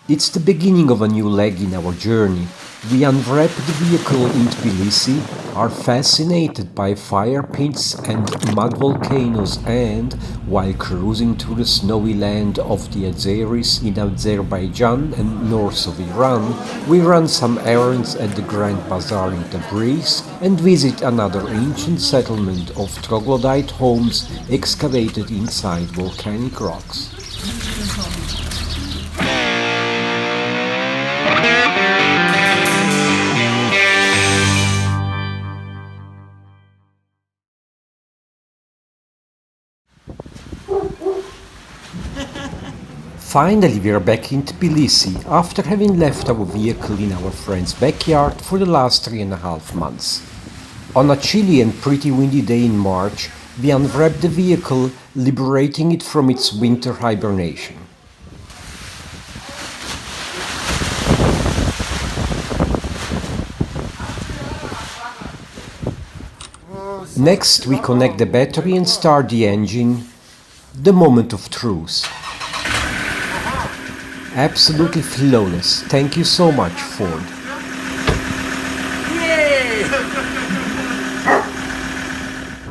It's the beginning of a new leg in our journey. We unwrap the vehicle in Tbilisi, are fascinated by fire pits and mud volcanoes, and, while cruising through the snowy land of the Azeris in Azerbaijan and north of Iran, we run some errands at the Grand Bazaar in Tabriz and visit another ancient settlement of troglodyte homes excavated inside volcanic rocks. Finally, we are back in Tbilisi after having left our vehicle in our friend's backyard for the last 3.5 months. On a chilly and pretty windy day in March, we unwrapped the vehicle, liberating it from its winter hibernation. Next, we connect the battery and start the engine. The moment of truth. Absolutely flawless. Thank you so much, Ford.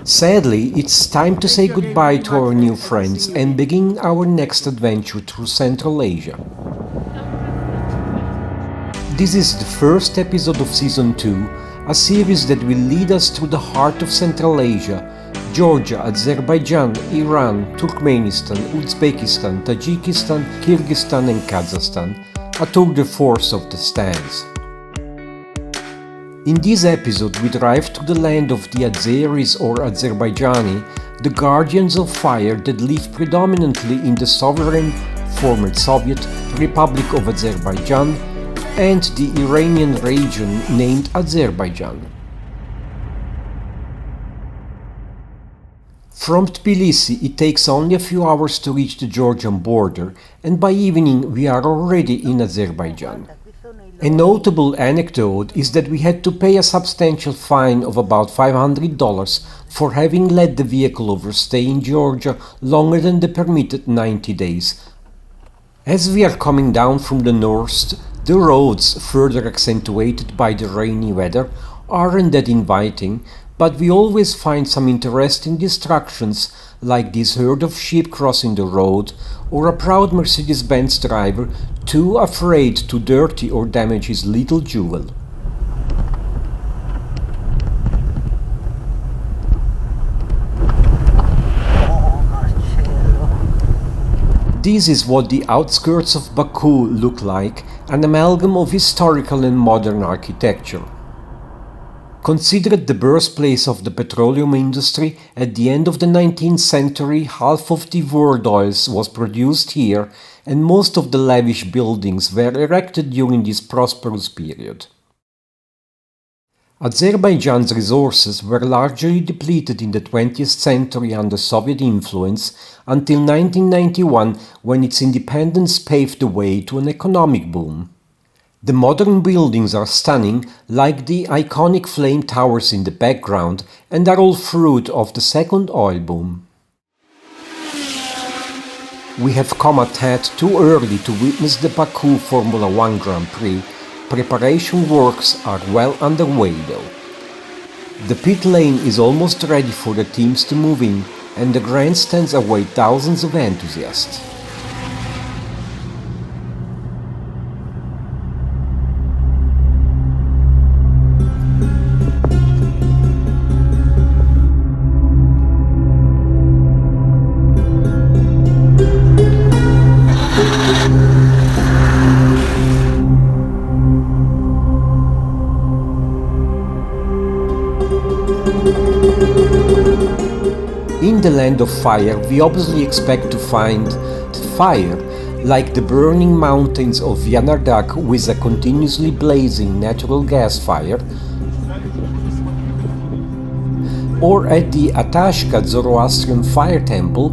Sadly, it's time to say goodbye to our new friends and begin our next adventure through Central Asia. This is the first episode of Season 2, a series that will lead us through the heart of Central Asia: Georgia, Azerbaijan, Iran, Turkmenistan, Uzbekistan, Tajikistan, Kyrgyzstan and Kazakhstan, a tour de force of the stands. In this episode we drive to the land of the Azeris or Azerbaijani, the guardians of fire that live predominantly in the sovereign former Soviet Republic of Azerbaijan and the Iranian region named Azerbaijan. From Tbilisi it takes only a few hours to reach the Georgian border, and by evening we are already in Azerbaijan. A notable anecdote is that we had to pay a substantial fine of about $500 for having let the vehicle overstay in Georgia longer than the permitted 90 days. As we are coming down from the north, the roads, further accentuated by the rainy weather, aren't that inviting, but we always find some interesting distractions, like this herd of sheep crossing the road, or a proud Mercedes-Benz driver too afraid to dirty or damage his little jewel. This is what the outskirts of Baku look like, an amalgam of historical and modern architecture. Considered the birthplace of the petroleum industry, at the end of the 19th century half of the world oils was produced here, and most of the lavish buildings were erected during this prosperous period. Azerbaijan's resources were largely depleted in the 20th century under Soviet influence until 1991, when its independence paved the way to an economic boom. The modern buildings are stunning, like the iconic flame towers in the background, and are all fruit of the second oil boom. We have come a tad too early to witness the Baku Formula 1 Grand Prix. Preparation works are well underway though. The pit lane is almost ready for the teams to move in, and the grandstands await thousands of enthusiasts. In the land of fire, we obviously expect to find fire, like the burning mountains of Yanar Dag with a continuously blazing natural gas fire, or at the Atashka Zoroastrian fire temple,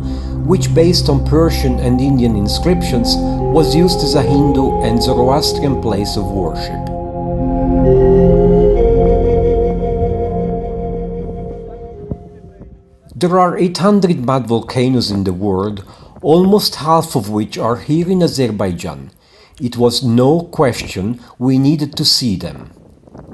which based on Persian and Indian inscriptions was used as a Hindu and Zoroastrian place of worship. There are 800 mud volcanoes in the world, almost half of which are here in Azerbaijan. It was no question we needed to see them.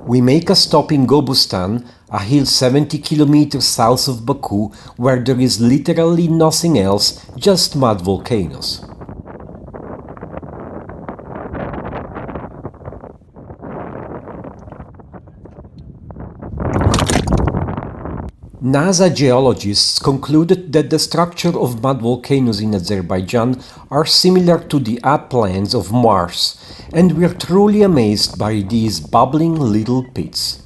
We make a stop in Gobustan, a hill 70 kilometers south of Baku, where there is literally nothing else, just mud volcanoes. NASA geologists concluded that the structure of mud volcanoes in Azerbaijan are similar to the uplands of Mars, and we're truly amazed by these bubbling little pits.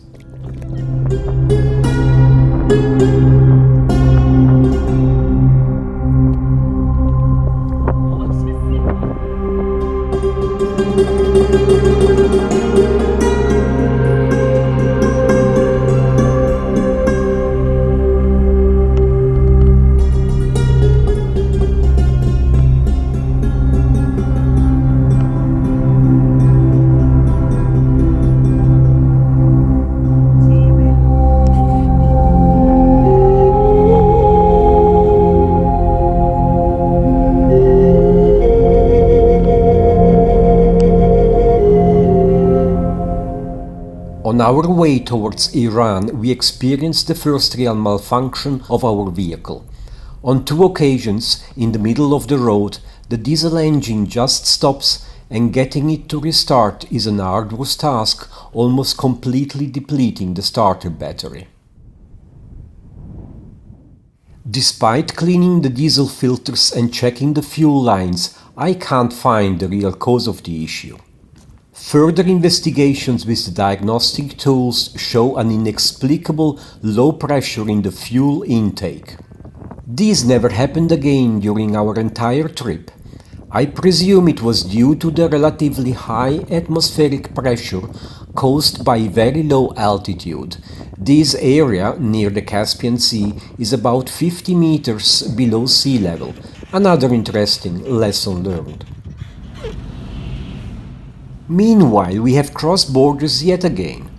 On our way towards Iran, we experienced the first real malfunction of our vehicle. On 2 occasions, in the middle of the road, the diesel engine just stops, and getting it to restart is an arduous task, almost completely depleting the starter battery. Despite cleaning the diesel filters and checking the fuel lines, I can't find the real cause of the issue. Further investigations with the diagnostic tools show an inexplicable low pressure in the fuel intake. This never happened again during our entire trip. I presume it was due to the relatively high atmospheric pressure caused by very low altitude. This area near the Caspian Sea is about 50 meters below sea level. Another interesting lesson learned. Meanwhile, we have crossed borders yet again.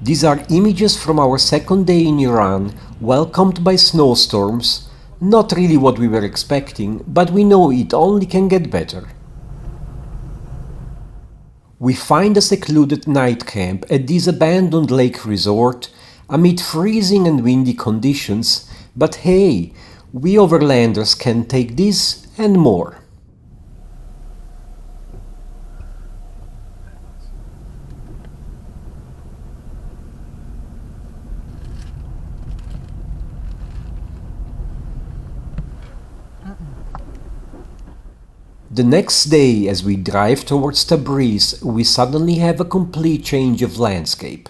These are images from our second day in Iran, welcomed by snowstorms. Not really what we were expecting, but we know it only can get better. We find a secluded night camp at this abandoned lake resort amid freezing and windy conditions, but hey, we overlanders can take this and more. The next day, as we drive towards Tabriz, we suddenly have a complete change of landscape.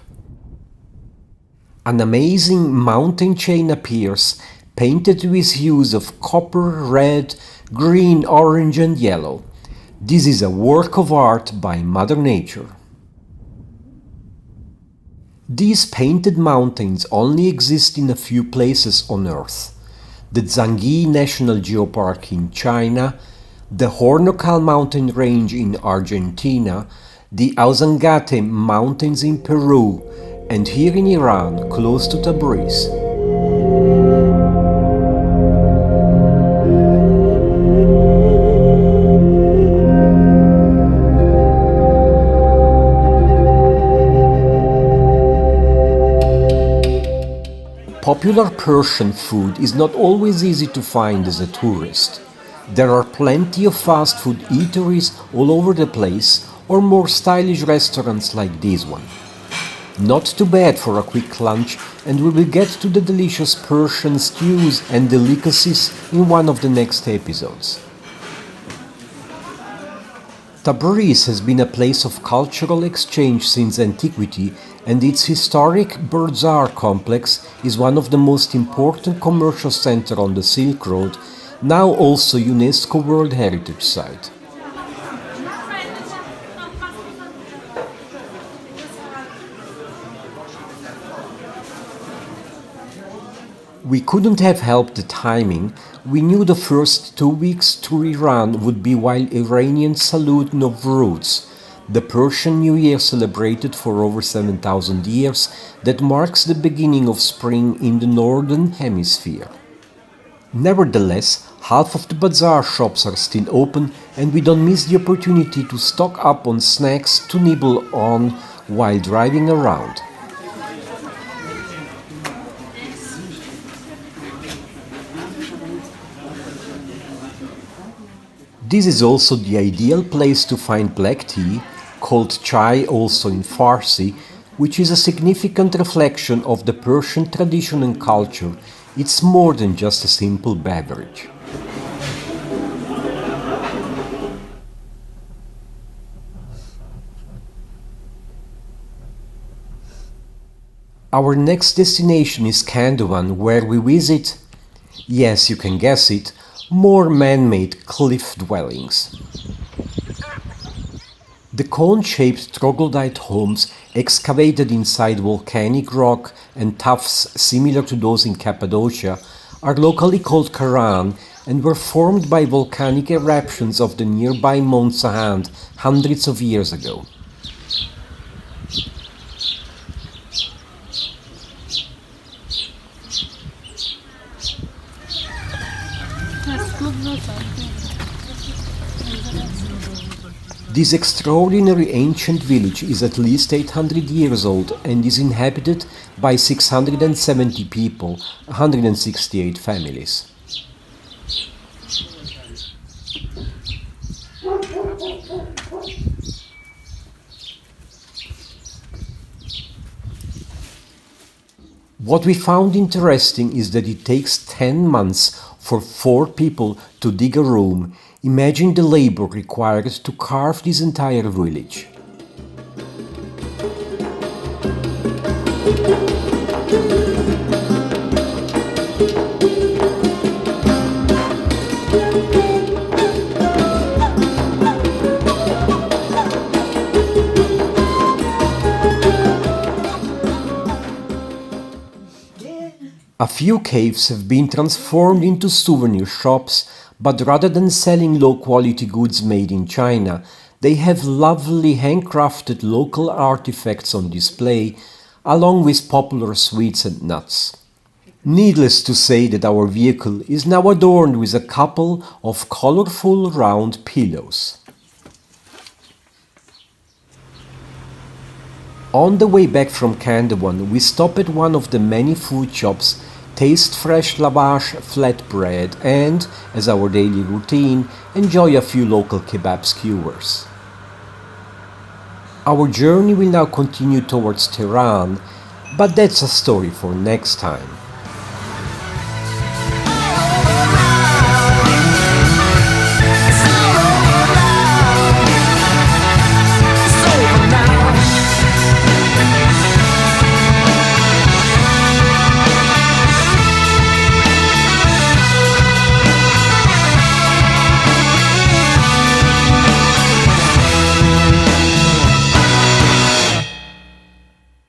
An amazing mountain chain appears, painted with hues of copper, red, green, orange and yellow. This is a work of art by Mother Nature. These painted mountains only exist in a few places on Earth. The Zangyi National Geopark in China, the Hornocal mountain range in Argentina, the Ausangate mountains in Peru, and here in Iran, close to Tabriz. Popular Persian food is not always easy to find as a tourist. There are plenty of fast food eateries all over the place, or more stylish restaurants like this one. Not too bad for a quick lunch, and we will get to the delicious Persian stews and delicacies in one of the next episodes. Tabriz has been a place of cultural exchange since antiquity, and its historic bazaar complex is one of the most important commercial centers on the Silk Road, now also UNESCO World Heritage Site. We couldn't have helped the timing. We knew the first 2 weeks to Iran would be while Iranians salute Nowruz, the Persian New Year celebrated for over 7,000 years that marks the beginning of spring in the Northern Hemisphere. Nevertheless, half of the bazaar shops are still open and we don't miss the opportunity to stock up on snacks to nibble on while driving around. This is also the ideal place to find black tea, called chai also in Farsi, which is a significant reflection of the Persian tradition and culture. It's more than just a simple beverage. Our next destination is Kandovan, where we visit, yes, you can guess it, more man-made cliff dwellings. The cone-shaped troglodyte homes excavated inside volcanic rock and tuffs similar to those in Cappadocia are locally called Karan and were formed by volcanic eruptions of the nearby Mount Sahand hundreds of years ago. This extraordinary ancient village is at least 800 years old and is inhabited by 670 people, 168 families. What we found interesting is that it takes 10 months for 4 people to dig a room. Imagine the labor required to carve this entire village. A few caves have been transformed into souvenir shops, but rather than selling low-quality goods made in China, they have lovely handcrafted local artifacts on display, along with popular sweets and nuts. Needless to say that our vehicle is now adorned with a couple of colorful round pillows. On the way back from Kandovan, we stop at one of the many food shops, taste fresh lavash flatbread and, as our daily routine, enjoy a few local kebab skewers. Our journey will now continue towards Tehran, but that's a story for next time.